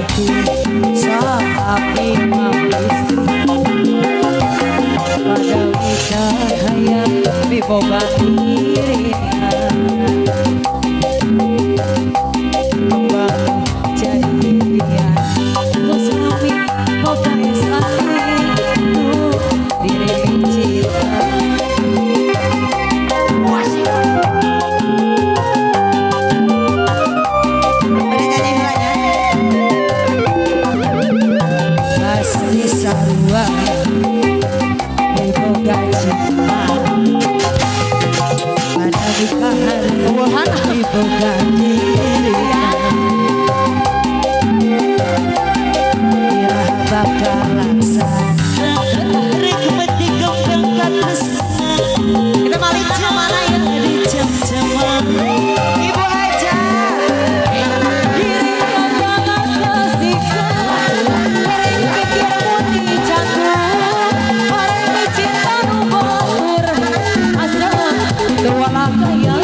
batu sapi mabis pada wika hayang biboga iringan kembang jadi impian untuk sami boga esati tuh diri cinta. Sarua boga cinta pada nikahan boga dirian irah bakal laksana rek peti kembang katresna kita balik mana ya di jam-jaman Ibu Haja diri jangan kesiksa orang pikir putih jantung orang cinta nubur asal dua kaya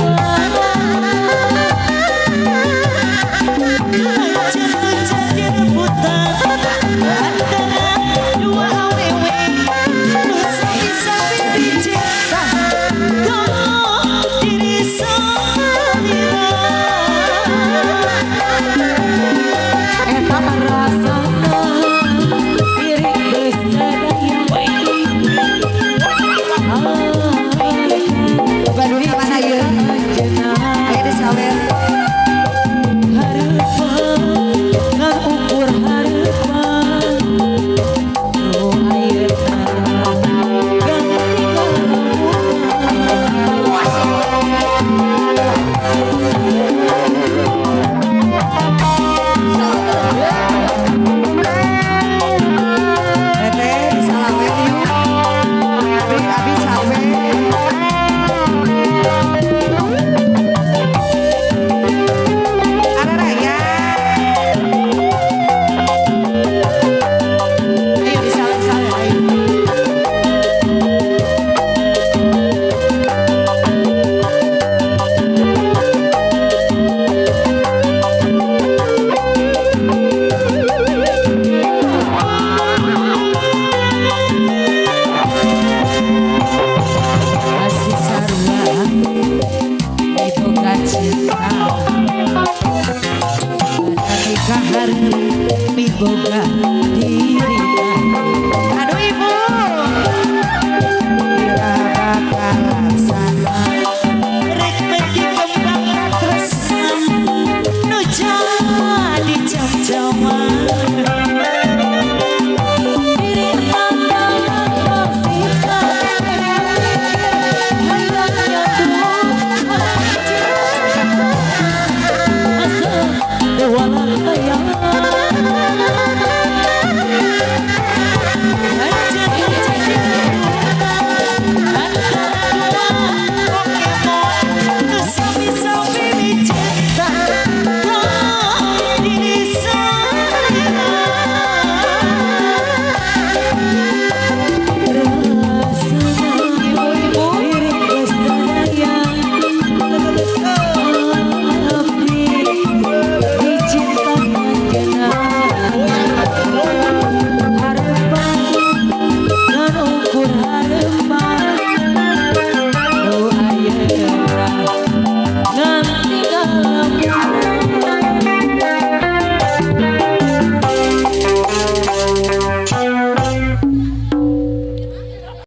jadi rebutan antara dua awewe sapi dicinta kamu diri sendiri eta rasana diri geus sadaya bukan di mana ieu aya di sawer hareupan ngan ukur hareupan nu ayeuna ganti Teteh salamet yuk abi capek ada raya ayo disalem-salem ayo kasih sarua boga cinta pada nikahan boga